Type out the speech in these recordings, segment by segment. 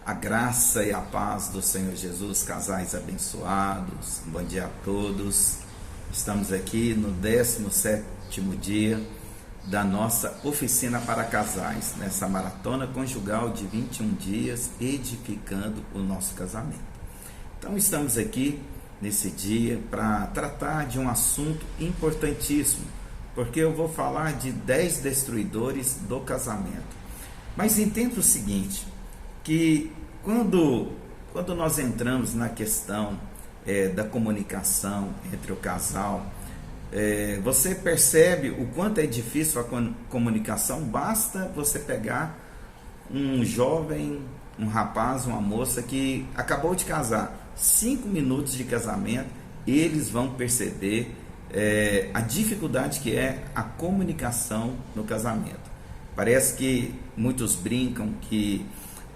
A graça e a paz do Senhor Jesus, casais abençoados, bom dia a todos. Estamos aqui no 17º dia da nossa oficina para casais, nessa maratona conjugal de 21 dias, edificando o nosso casamento. Então estamos aqui nesse dia para tratar de um assunto importantíssimo, porque eu vou falar de 10 destruidores do casamento. Mas entenda o seguinte, que quando nós entramos na questão da comunicação entre o casal, você percebe o quanto é difícil a comunicação. Basta você pegar um jovem, um rapaz, uma moça que acabou de casar, 5 minutos de casamento, eles vão perceber a dificuldade que é a comunicação no casamento. Parece que muitos brincam que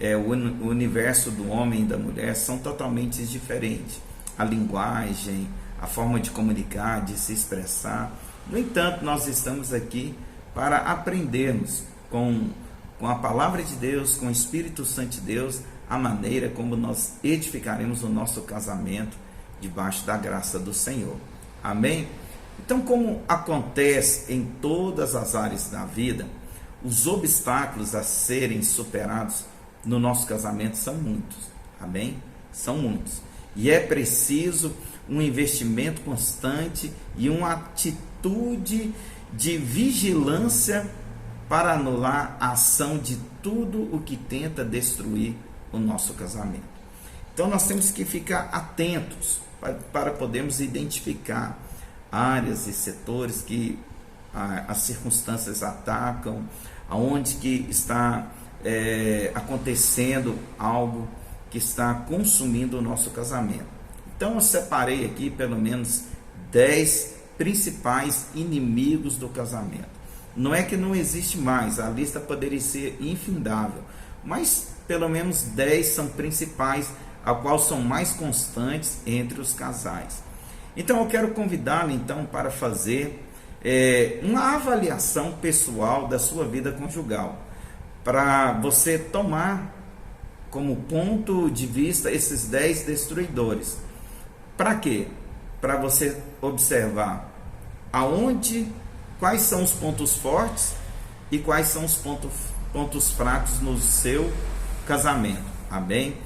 o universo do homem e da mulher são totalmente diferentes. A linguagem, a forma de comunicar, de se expressar. No entanto, nós estamos aqui para aprendermos com a palavra de Deus, com o Espírito Santo de Deus, a maneira como nós edificaremos o nosso casamento debaixo da graça do Senhor. Amém? Então, como acontece em todas as áreas da vida, os obstáculos a serem superados no nosso casamento são muitos, amém? São muitos. E é preciso um investimento constante e uma atitude de vigilância para anular a ação de tudo o que tenta destruir o nosso casamento. Então nós temos que ficar atentos para podermos identificar áreas e setores que as circunstâncias atacam, aonde que está acontecendo algo que está consumindo o nosso casamento. Então eu separei aqui pelo menos 10 principais inimigos do casamento. Não é que não existe mais, a lista poderia ser infindável, mas pelo menos 10 são principais, a qual são mais constantes entre os casais. Então eu quero convidá-lo então para fazer uma avaliação pessoal da sua vida conjugal, para você tomar como ponto de vista esses 10 destruidores. Para quê? Para você observar quais são os pontos fortes e quais são os pontos fracos no seu casamento. Amém?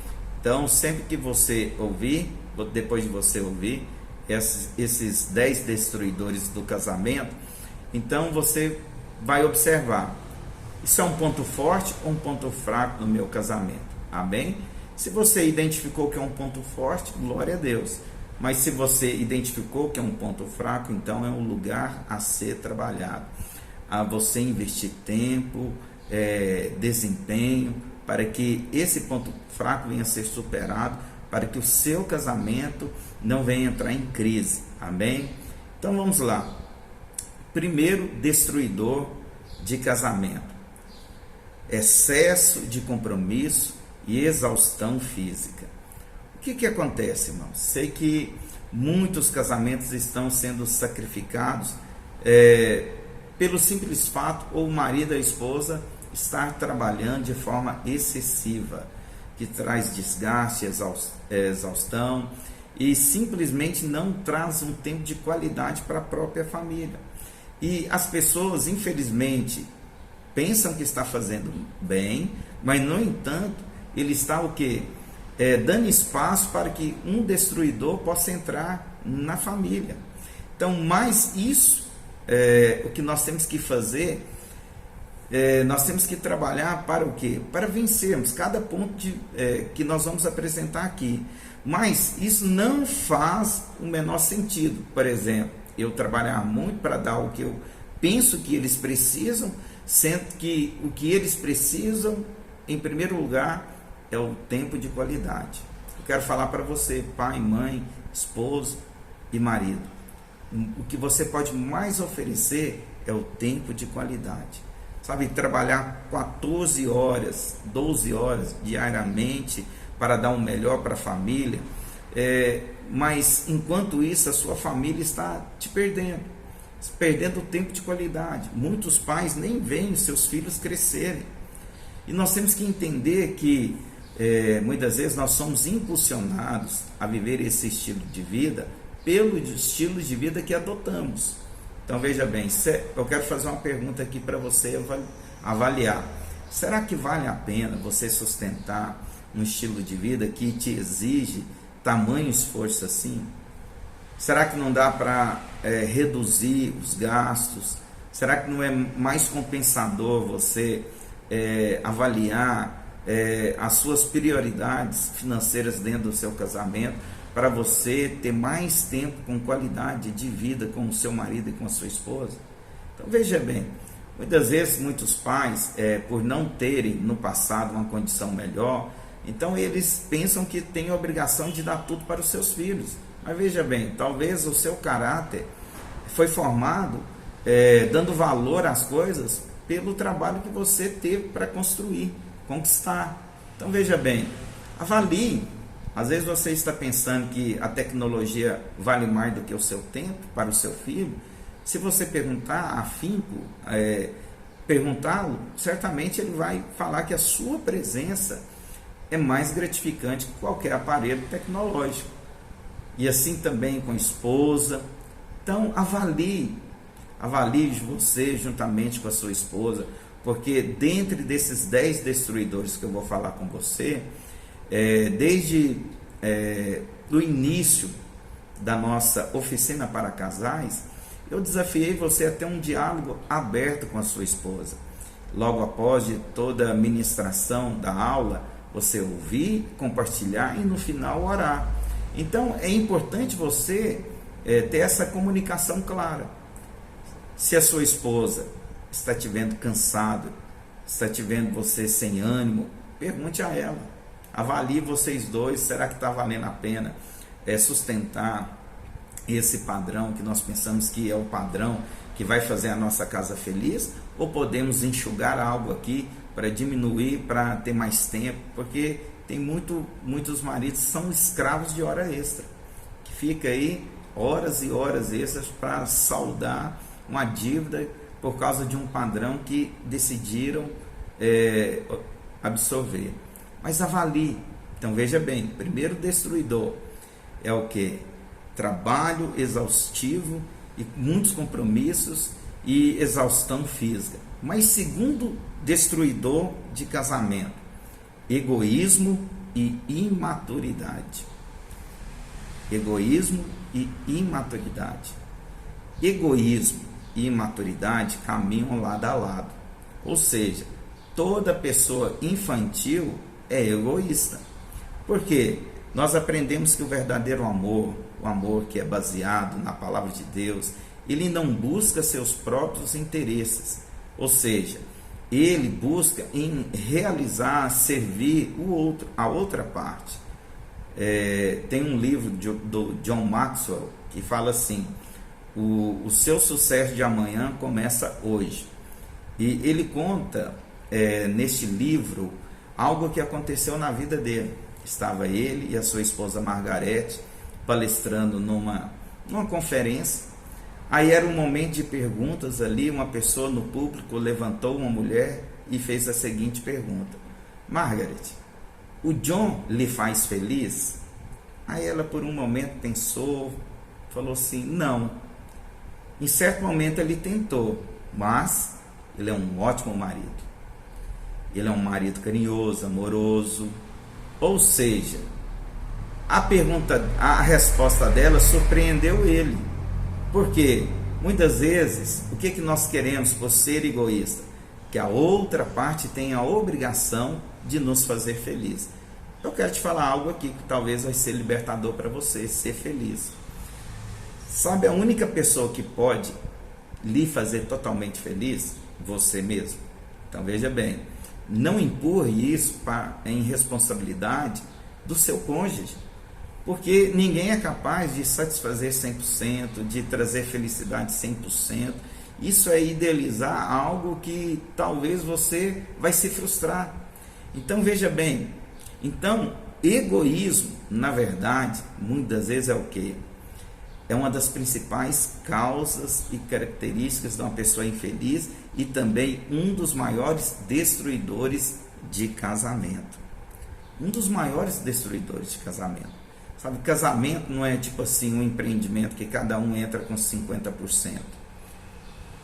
Então, sempre que você ouvir, depois de você ouvir esses 10 destruidores do casamento, então você vai observar: isso é um ponto forte ou um ponto fraco no meu casamento? Amém? Se você identificou que é um ponto forte, glória a Deus. Mas se você identificou que é um ponto fraco, então é um lugar a ser trabalhado. A você investir tempo, desempenho, para que esse ponto fraco venha a ser superado, para que o seu casamento não venha entrar em crise. Amém? Então vamos lá. Primeiro destruidor de casamento: excesso de compromisso e exaustão física. O que acontece, irmãos? Sei que muitos casamentos estão sendo sacrificados pelo simples fato, ou o marido ou a esposa estar trabalhando de forma excessiva, que traz desgaste, exaustão, e simplesmente não traz um tempo de qualidade para a própria família. E as pessoas, infelizmente, pensam que está fazendo bem, mas no entanto, ele está o quê? Dando espaço para que um destruidor possa entrar na família. Então, mais isso, o que nós temos que fazer, nós temos que trabalhar para o quê? Para vencermos cada ponto que nós vamos apresentar aqui. Mas isso não faz o menor sentido. Por exemplo, eu trabalhar muito para dar o que eu penso que eles precisam, sendo que o que eles precisam, em primeiro lugar, é o tempo de qualidade. Eu quero falar para você, pai, mãe, esposo e marido, o que você pode mais oferecer é o tempo de qualidade. Sabe, trabalhar 14 horas, 12 horas diariamente para dar o melhor para a família, mas enquanto isso a sua família está te perdendo o tempo de qualidade. Muitos pais nem veem os seus filhos crescerem. E nós temos que entender que muitas vezes nós somos impulsionados a viver esse estilo de vida pelo estilo de vida que adotamos. Então veja bem, eu quero fazer uma pergunta aqui para você avaliar. Será que vale a pena você sustentar um estilo de vida que te exige tamanho esforço assim? Será que não dá para reduzir os gastos? Será que não é mais compensador você avaliar as suas prioridades financeiras dentro do seu casamento, para você ter mais tempo com qualidade de vida com o seu marido e com a sua esposa? Então veja bem, muitas vezes muitos pais, por não terem no passado uma condição melhor, então eles pensam que têm a obrigação de dar tudo para os seus filhos. Mas veja bem, talvez o seu caráter foi formado dando valor às coisas pelo trabalho que você teve para construir, conquistar. Então veja bem, avalie. Às vezes você está pensando que a tecnologia vale mais do que o seu tempo para o seu filho. Se você perguntar afinco, perguntá-lo, certamente ele vai falar que a sua presença é mais gratificante que qualquer aparelho tecnológico. E assim também com a esposa. Então avalie você juntamente com a sua esposa, porque dentre desses 10 destruidores que eu vou falar com você, desde o início da nossa oficina para casais, eu desafiei você a ter um diálogo aberto com a sua esposa. Logo após de toda a ministração da aula, você ouvir, compartilhar e no final orar. Então é importante você ter essa comunicação clara. Se a sua esposa está te vendo cansado, está te vendo você sem ânimo, pergunte a ela. Avalie vocês dois, será que está valendo a pena sustentar esse padrão que nós pensamos que é o padrão que vai fazer a nossa casa feliz? Ou podemos enxugar algo aqui para diminuir, para ter mais tempo? Porque tem muitos maridos que são escravos de hora extra, que fica aí horas e horas extras para saldar uma dívida por causa de um padrão que decidiram absorver. Mas avalie. Então veja bem, primeiro destruidor é o que? Trabalho exaustivo e muitos compromissos e exaustão física. Mas segundo destruidor de casamento, egoísmo e imaturidade. Egoísmo e imaturidade. Egoísmo e imaturidade caminham lado a lado. Ou seja, toda pessoa infantil é egoísta. Porque nós aprendemos que o verdadeiro amor, o amor que é baseado na palavra de Deus, ele não busca seus próprios interesses. Ou seja, ele busca em realizar, servir o outro, a outra parte. Tem um livro do John Maxwell que fala assim: o seu sucesso de amanhã começa hoje. E ele conta neste livro algo que aconteceu na vida dele. Estava ele e a sua esposa Margarete palestrando numa conferência. Aí era um momento de perguntas ali, uma pessoa no público levantou, uma mulher, e fez a seguinte pergunta: Margaret, o John lhe faz feliz? Aí ela por um momento pensou, falou assim: não. Em certo momento ele tentou, mas ele é um ótimo marido. Ele é um marido carinhoso, amoroso. Ou seja, a resposta dela surpreendeu ele. Porque muitas vezes, o que nós queremos por ser egoísta? Que a outra parte tenha a obrigação de nos fazer feliz. Eu quero te falar algo aqui que talvez vai ser libertador para você, ser feliz. Sabe a única pessoa que pode lhe fazer totalmente feliz? Você mesmo. Então veja bem, não empurre isso em responsabilidade do seu cônjuge. Porque ninguém é capaz de satisfazer 100%, de trazer felicidade 100%. Isso é idealizar algo que talvez você vai se frustrar. Então veja bem, egoísmo, na verdade, muitas vezes é o quê? É uma das principais causas e características de uma pessoa infeliz e também um dos maiores destruidores de casamento. um dos maiores destruidores de casamento. Sabe, casamento não é tipo assim um empreendimento que cada um entra com 50%.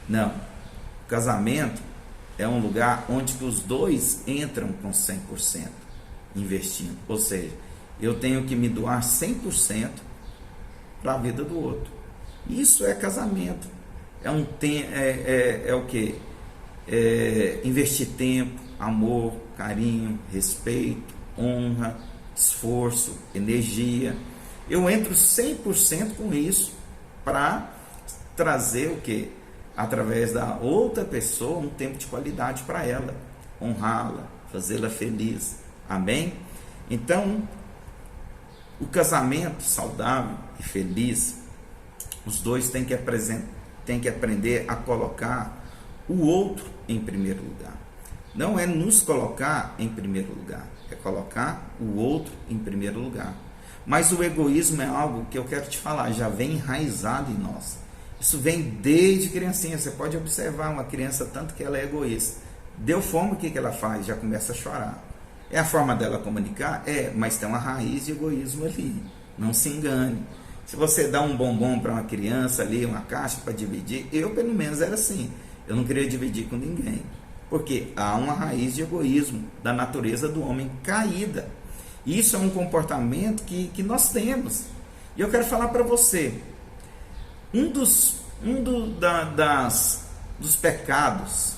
Não. Casamento é um lugar onde que os dois entram com 100% investindo. Ou seja, eu tenho que me doar 100% para a vida do outro. Isso é casamento. É o que? Investir tempo, amor, carinho, respeito, honra, esforço, energia. Eu entro 100% com isso para trazer o que? Através da outra pessoa, um tempo de qualidade para ela, honrá-la, fazê-la feliz. Amém? Então, o casamento saudável e feliz, os dois têm que aprender a colocar o outro em primeiro lugar. Não é nos colocar em primeiro lugar, é colocar o outro em primeiro lugar. Mas o egoísmo é algo que eu quero te falar, já vem enraizado em nós. Isso vem desde criancinha. Você pode observar uma criança, tanto que ela é egoísta. Deu fome, o que ela faz? Já começa a chorar. É a forma dela comunicar? Mas tem uma raiz de egoísmo ali. Não se engane. Se você dá um bombom para uma criança ali, uma caixa para dividir, eu pelo menos era assim. Eu não queria dividir com ninguém. Porque há uma raiz de egoísmo da natureza do homem caída. Isso é um comportamento que nós temos. E eu quero falar para você. Dos pecados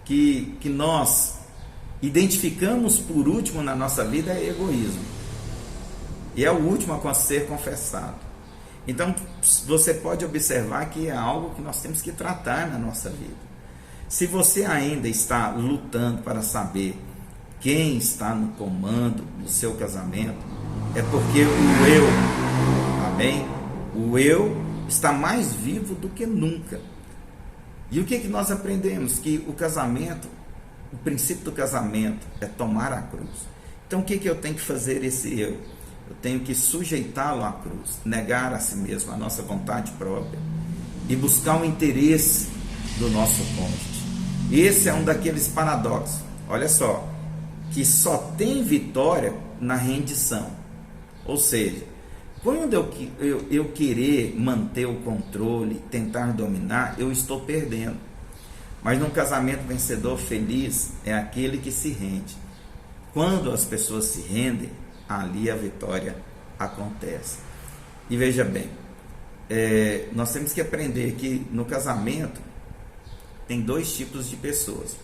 que nós identificamos por último na nossa vida é egoísmo. E é o último a ser confessado. Então, você pode observar que é algo que nós temos que tratar na nossa vida. Se você ainda está lutando para saber quem está no comando do seu casamento, é porque o eu, amém? O eu está mais vivo do que nunca. E o que nós aprendemos? Que o casamento, o princípio do casamento é tomar a cruz. Então o que eu tenho que fazer esse eu? Eu tenho que sujeitá-lo à cruz, negar a si mesmo, a nossa vontade própria e buscar o interesse do nosso cônjuge. Esse é um daqueles paradoxos, olha só, que só tem vitória na rendição. Ou seja, quando eu querer manter o controle, tentar dominar, eu estou perdendo. Mas num casamento vencedor feliz é aquele que se rende. Quando as pessoas se rendem, ali a vitória acontece. E veja bem, nós temos que aprender que no casamento tem dois tipos de pessoas.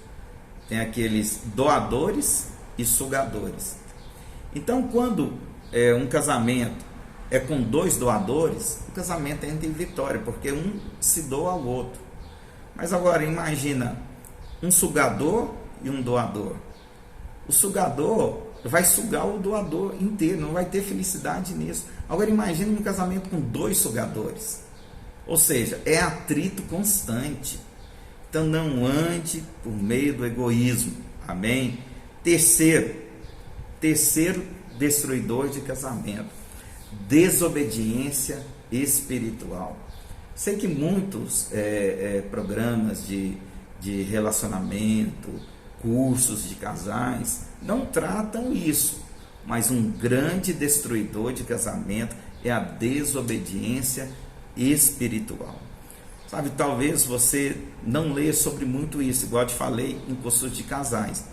Tem aqueles doadores e sugadores. Então, quando um casamento é com dois doadores, o casamento entra em vitória, porque um se doa ao outro. Mas agora imagina um sugador e um doador. O sugador vai sugar o doador inteiro, não vai ter felicidade nisso. Agora imagine um casamento com dois sugadores. Ou seja, é atrito constante. Então não ande por meio do egoísmo. Amém? Terceiro destruidor de casamento: desobediência espiritual. Sei que muitos programas de relacionamento, cursos de casais, não tratam isso, mas um grande destruidor de casamento é a desobediência espiritual. Sabe, talvez você não lê sobre muito isso, igual eu te falei em cursos de casais,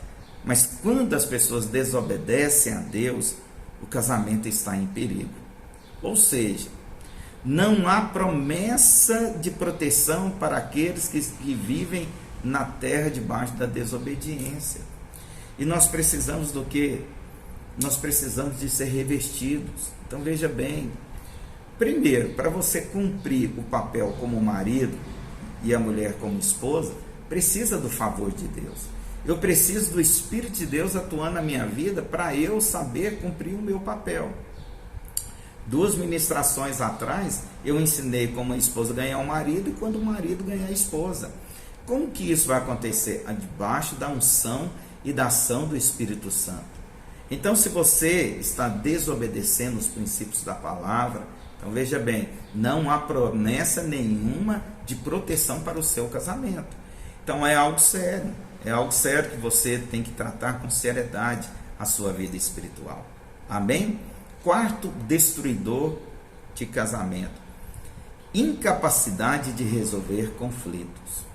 mas quando as pessoas desobedecem a Deus, o casamento está em perigo. Ou seja, não há promessa de proteção para aqueles que vivem na terra debaixo da desobediência. E nós precisamos do quê? Nós precisamos de ser revestidos. Então veja bem, primeiro, para você cumprir o papel como marido e a mulher como esposa, precisa do favor de Deus. Eu preciso do Espírito de Deus atuando na minha vida para eu saber cumprir o meu papel. 2 ministrações atrás, eu ensinei como a esposa ganhar o marido e quando o marido ganhar a esposa. Como que isso vai acontecer? Debaixo da unção e da ação do Espírito Santo. Então, se você está desobedecendo os princípios da palavra, então veja bem, não há promessa nenhuma de proteção para o seu casamento. Então é algo sério que você tem que tratar com seriedade. a sua vida espiritual. Amém? Quarto destruidor de casamento: incapacidade de resolver conflitos.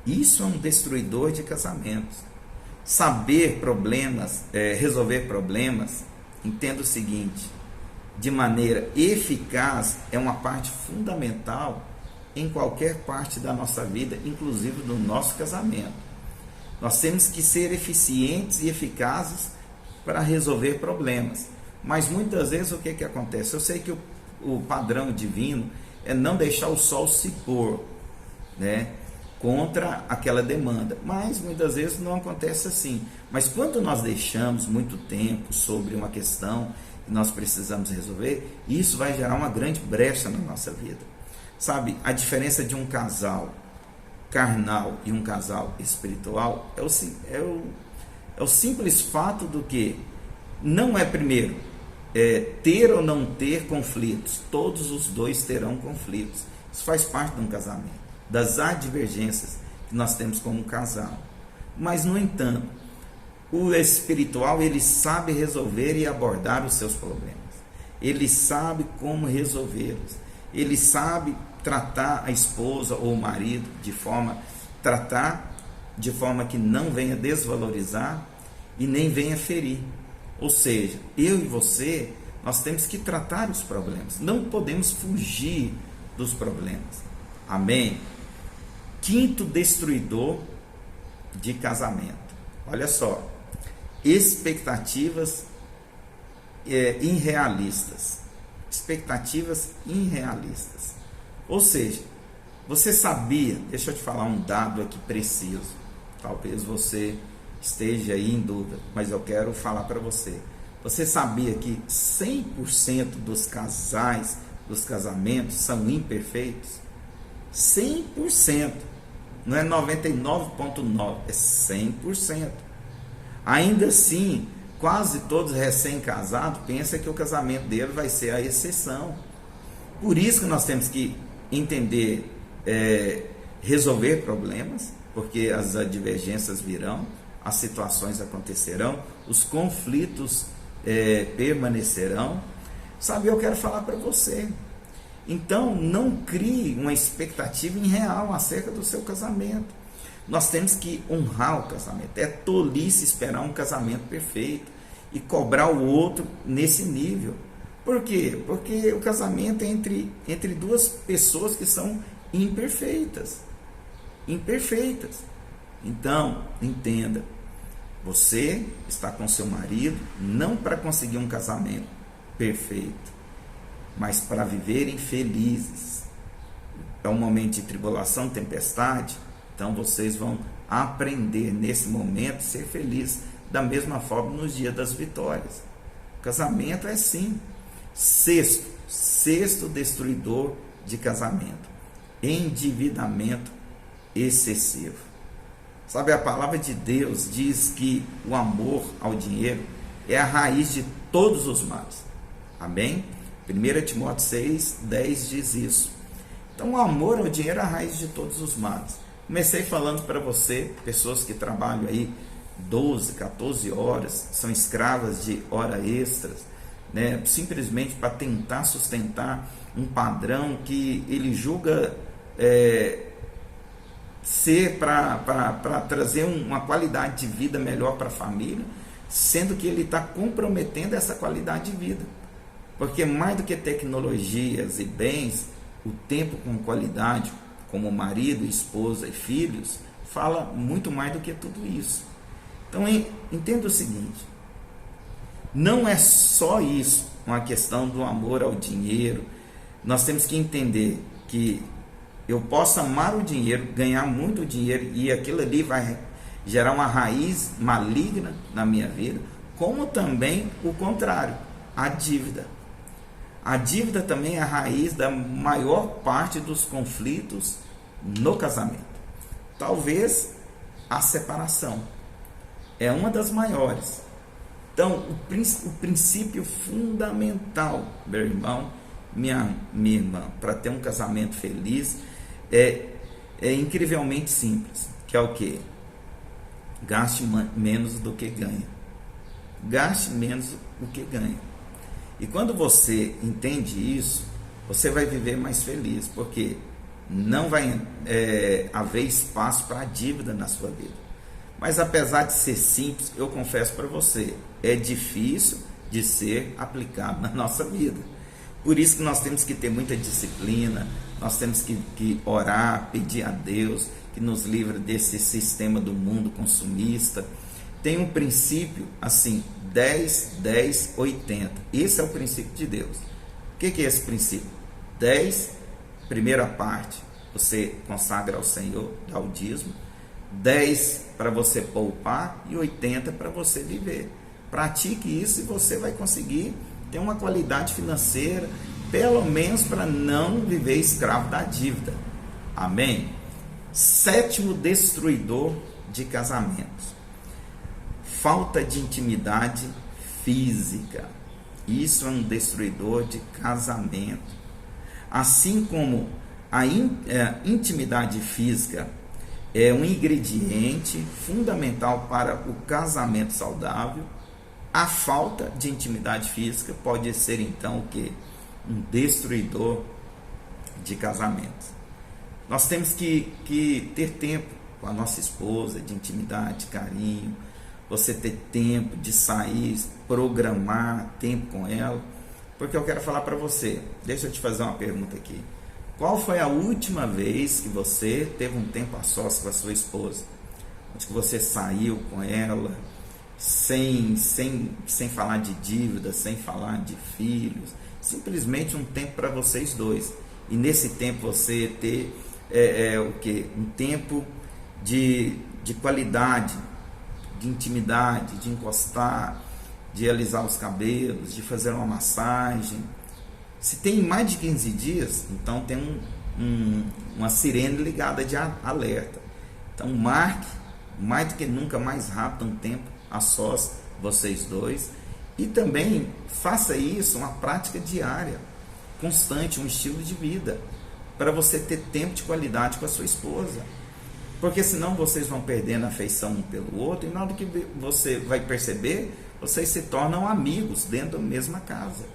Isso é um destruidor de casamentos. Saber problemas, resolver problemas, entenda o seguinte: de maneira eficaz, é uma parte fundamental em qualquer parte da nossa vida, inclusive do nosso casamento. Nós temos que ser eficientes e eficazes para resolver problemas. Mas muitas vezes o que acontece? Eu sei que o padrão divino é não deixar o sol se pôr, né, contra aquela demanda, mas muitas vezes não acontece assim. Mas quando nós deixamos muito tempo sobre uma questão que nós precisamos resolver, isso vai gerar uma grande brecha na nossa vida. Sabe, a diferença de um casal carnal e um casal espiritual é o simples fato do que não é, primeiro, ter ou não ter conflitos. Todos os dois terão conflitos. Isso faz parte de um casamento, das advergências que nós temos como casal. Mas, no entanto, o espiritual, ele sabe resolver e abordar os seus problemas. Ele sabe como resolvê-los. Ele sabe tratar a esposa ou o marido tratar de forma que não venha desvalorizar e nem venha ferir. Ou seja, eu e você, nós temos que tratar os problemas. Não podemos fugir dos problemas. Amém? Quinto destruidor de casamento. Olha só. Expectativas irrealistas. Expectativas irrealistas. Ou seja, você sabia, deixa eu te falar um dado aqui preciso, talvez você esteja aí em dúvida, mas eu quero falar para você. Você sabia que 100% dos casais, dos casamentos são imperfeitos? 100%, não é 99,9%, é 100%. Ainda assim, quase todos recém-casados pensam que o casamento dele vai ser a exceção. Por isso que nós temos que entender, resolver problemas, porque as divergências virão, as situações acontecerão, os conflitos permanecerão. Sabe, eu quero falar para você. Então, não crie uma expectativa irreal acerca do seu casamento. Nós temos que honrar o casamento. É tolice esperar um casamento perfeito e cobrar o outro nesse nível. Por quê? Porque o casamento é entre duas pessoas que são imperfeitas. Imperfeitas. Então, entenda. Você está com seu marido não para conseguir um casamento perfeito, mas para viverem felizes. É um momento de tribulação, tempestade. Então vocês vão aprender nesse momento a ser felizes da mesma forma nos dias das vitórias. O casamento é assim. Sexto destruidor de casamento: endividamento excessivo. Sabe, a palavra de Deus diz que o amor ao dinheiro é a raiz de todos os males. Amém? 1 Timóteo 6:10 diz isso. Então, o amor ao dinheiro é a raiz de todos os males. Comecei falando para você, pessoas que trabalham aí 12, 14 horas, são escravas de horas extras, né, simplesmente para tentar sustentar um padrão que ele julga ser para trazer uma qualidade de vida melhor para a família, sendo que ele está comprometendo essa qualidade de vida. Porque mais do que tecnologias e bens, o tempo com qualidade, como marido, esposa e filhos, fala muito mais do que tudo isso. Então, entenda o seguinte: não é só isso, uma questão do amor ao dinheiro. Nós temos que entender que eu posso amar o dinheiro, ganhar muito dinheiro, e aquilo ali vai gerar uma raiz maligna na minha vida, como também o contrário, a dívida. A dívida também é a raiz da maior parte dos conflitos no casamento. Talvez a separação é uma das maiores. Então, o princípio fundamental, meu irmão, minha irmã, para ter um casamento feliz é incrivelmente simples, que é o quê? Gaste menos do que ganha. gaste menos do que ganha. E quando você entende isso, você vai viver mais feliz, porque não vai haver espaço para a dívida na sua vida. Mas apesar de ser simples, eu confesso para você, é difícil de ser aplicado na nossa vida. Por isso que nós temos que ter muita disciplina, nós temos que orar, pedir a Deus que nos livre desse sistema do mundo consumista. Tem um princípio assim, 10, 10, 80. Esse é o princípio de Deus. O que é esse princípio? 10, primeira parte, você consagra ao Senhor, dá o dízimo. 10 para você poupar e 80 para você viver. Pratique isso e você vai conseguir ter uma qualidade financeira, pelo menos para não viver escravo da dívida. Amém? 7º destruidor de casamentos: falta de intimidade física. Isso é um destruidor de casamento. Assim como a intimidade física é um ingrediente fundamental para o casamento saudável, a falta de intimidade física pode ser então o quê? Um destruidor de casamentos. Nós temos que ter tempo com a nossa esposa, de intimidade, carinho, você ter tempo de sair, programar tempo com ela, porque eu quero falar para você, deixa eu te fazer uma pergunta aqui. Qual foi a última vez que você teve um tempo a sós com a sua esposa? Onde que você saiu com ela, sem falar de dívida, sem falar de filhos, simplesmente um tempo para vocês dois. E nesse tempo você ter o quê? Um tempo de qualidade, de intimidade, de encostar, de alisar os cabelos, de fazer uma massagem. Se tem mais de 15 dias, então tem uma sirene ligada de alerta. Então marque mais do que nunca, mais rápido, um tempo a sós, vocês dois. E também faça isso uma prática diária, constante, um estilo de vida, para você ter tempo de qualidade com a sua esposa. Porque senão vocês vão perdendo a afeição um pelo outro, e na hora que você vai perceber, vocês se tornam amigos dentro da mesma casa.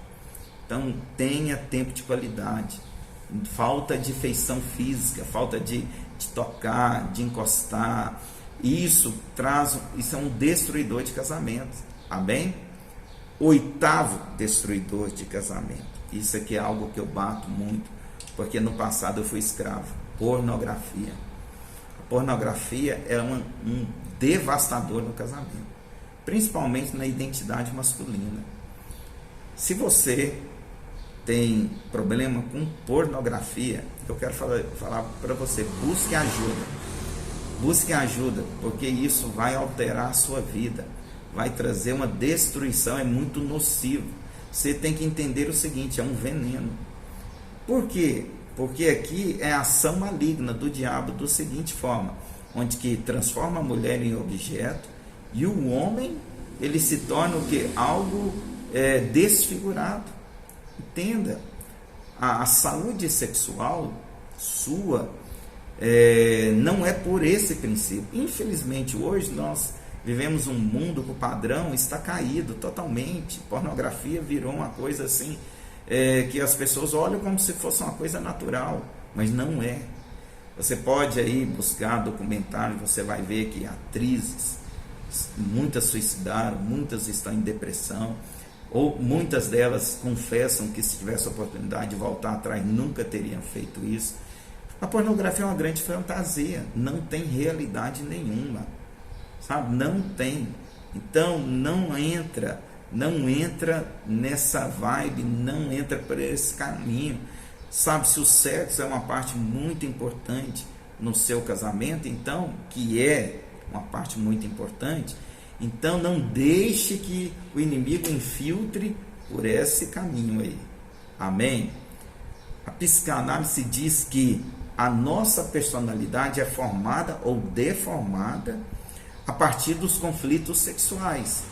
Então tenha tempo de qualidade. Falta de afeição física, falta de tocar, de encostar, isso é um destruidor de casamento. Amém? 8º destruidor de casamento. Isso aqui é algo que eu bato muito, porque no passado eu fui escravo. Pornografia. A pornografia é um devastador no casamento, principalmente na identidade masculina. Se você tem problema com pornografia, eu quero falar para você, busque ajuda. Busque ajuda, porque isso vai alterar a sua vida, vai trazer uma destruição, é muito nocivo. Você tem que entender o seguinte, é um veneno. Por quê? Porque aqui é a ação maligna do diabo da seguinte forma, onde que transforma a mulher em objeto e o homem, ele se torna o quê? Algo desfigurado. Entenda, a saúde sexual sua não é por esse princípio. Infelizmente hoje nós vivemos um mundo que o padrão está caído totalmente. Pornografia virou uma coisa assim, que as pessoas olham como se fosse uma coisa natural, mas não é. Você pode aí buscar documentários, você vai ver que atrizes, muitas suicidaram, muitas estão em depressão, ou muitas delas confessam que se tivesse a oportunidade de voltar atrás nunca teriam feito isso. A pornografia é uma grande fantasia, não tem realidade nenhuma, sabe? Não tem. Então não entra nessa vibe, não entra por esse caminho, sabe? Se o sexo é uma parte muito importante no seu casamento, então, que é uma parte muito importante, então não deixe que o inimigo infiltre por esse caminho aí. Amém? A psicanálise diz que a nossa personalidade é formada ou deformada a partir dos conflitos sexuais.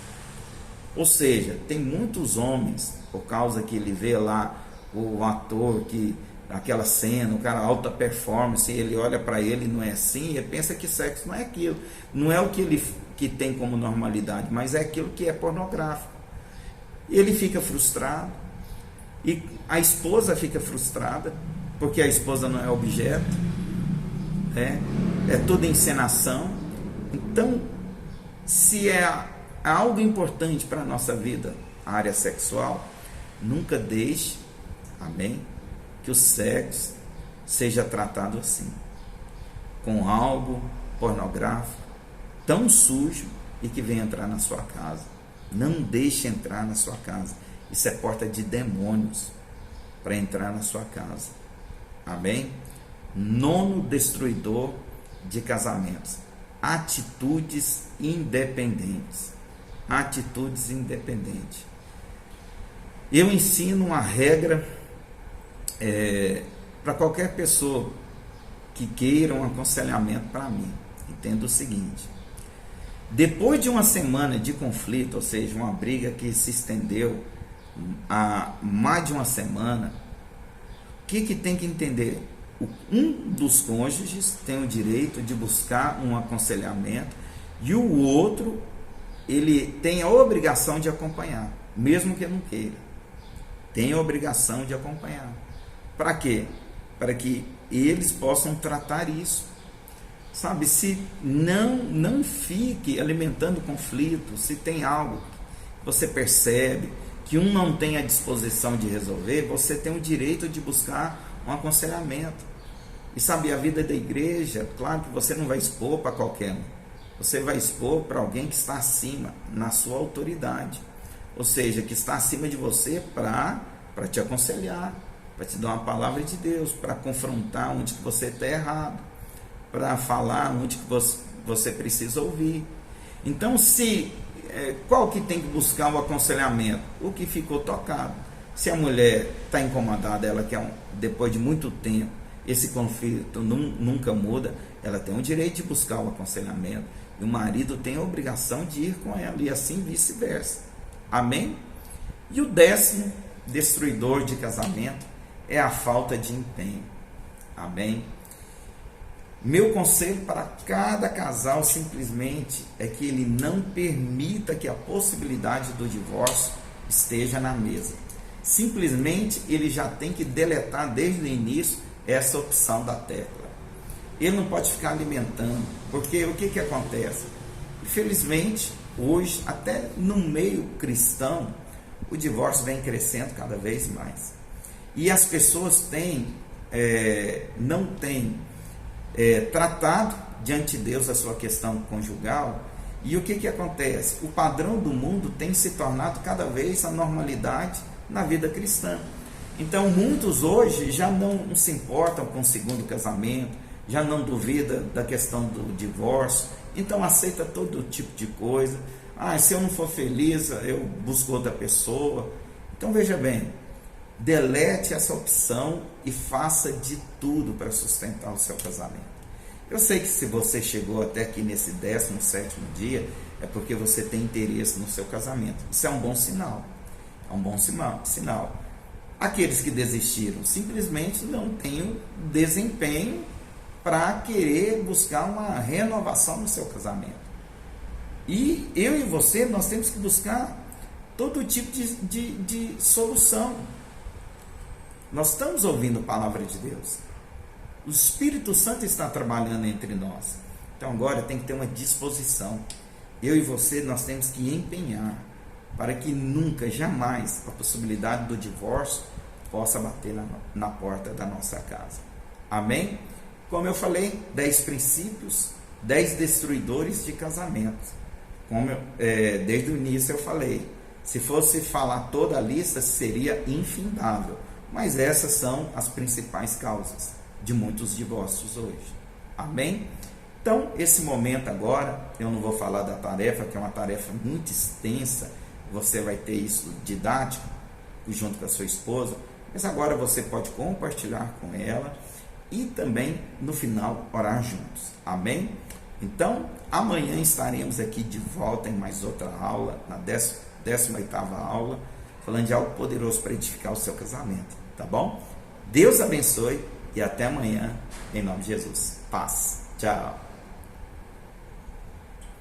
Ou seja, tem muitos homens, por causa que ele vê lá o ator, que aquela cena, o cara alta performance, ele olha para ele, não é assim, ele pensa que sexo não é aquilo, não é o que ele que tem como normalidade, mas é aquilo que é pornográfico. Ele fica frustrado, e a esposa fica frustrada, porque a esposa não é objeto, é toda encenação. Então, se é algo importante para a nossa vida, a área sexual, nunca deixe, amém, que o sexo seja tratado assim, com algo pornográfico, tão sujo, e que venha entrar na sua casa. Não deixe entrar na sua casa. Isso é porta de demônios para entrar na sua casa. Amém? Nono destruidor de casamentos: atitudes independentes. Atitudes independentes. Eu ensino uma regra para qualquer pessoa que queira um aconselhamento para mim. Entenda o seguinte: depois de uma semana de conflito, ou seja, uma briga que se estendeu há mais de uma semana, o que tem que entender? Um dos cônjuges tem o direito de buscar um aconselhamento, e o outro, ele tem a obrigação de acompanhar, mesmo que não queira. Tem a obrigação de acompanhar. Para quê? Para que eles possam tratar isso. Sabe, se não fique alimentando conflito. Se tem algo que você percebe que um não tem a disposição de resolver, você tem o direito de buscar um aconselhamento. E sabe, a vida da igreja, claro que você não vai expor para qualquer um. Você vai expor para alguém que está acima, na sua autoridade. Ou seja, que está acima de você para te aconselhar, para te dar uma palavra de Deus, para confrontar onde que você está errado, para falar onde que você precisa ouvir. Então, qual que tem que buscar o aconselhamento? O que ficou tocado. Se a mulher está incomodada, ela quer, depois de muito tempo, esse conflito nunca muda, ela tem o direito de buscar o aconselhamento, e o marido tem a obrigação de ir com ela, e assim vice-versa. Amém? E o 10º destruidor de casamento é a falta de empenho. Amém? Meu conselho para cada casal simplesmente é que ele não permita que a possibilidade do divórcio esteja na mesa. Simplesmente ele já tem que deletar desde o início essa opção da tecla. Ele não pode ficar alimentando, porque o que acontece? Infelizmente, hoje, até no meio cristão, o divórcio vem crescendo cada vez mais. E as pessoas não têm tratado diante de Deus a sua questão conjugal. E o que acontece? O padrão do mundo tem se tornado cada vez a normalidade na vida cristã. Então muitos hoje já não se importam com o segundo casamento, já não duvida da questão do divórcio, então aceita todo tipo de coisa. Se eu não for feliz, eu busco outra pessoa. Então veja bem, delete essa opção e faça de tudo para sustentar o seu casamento. Eu sei que se você chegou até aqui nesse 17º dia, é porque você tem interesse no seu casamento. Isso é um bom sinal. É um bom sinal. Aqueles que desistiram simplesmente não têm o desempenho para querer buscar uma renovação no seu casamento. E eu e você, nós temos que buscar todo tipo de solução. Nós estamos ouvindo a palavra de Deus. O Espírito Santo está trabalhando entre nós. Então agora tem que ter uma disposição. Eu e você, nós temos que empenhar para que nunca, jamais, a possibilidade do divórcio possa bater na porta da nossa casa. Amém? Como eu falei, 10 princípios, 10 destruidores de casamento. Desde o início eu falei, se fosse falar toda a lista, seria infindável. Mas essas são as principais causas de muitos divórcios hoje. Amém? Então, esse momento agora, eu não vou falar da tarefa, que é uma tarefa muito extensa, você vai ter isso didático, junto com a sua esposa, mas agora você pode compartilhar com ela e também, no final, orar juntos. Amém? Então, amanhã estaremos aqui de volta em mais outra aula, na 18ª aula, falando de algo poderoso para edificar o seu casamento, tá bom? Deus abençoe e até amanhã, em nome de Jesus. Paz. Tchau.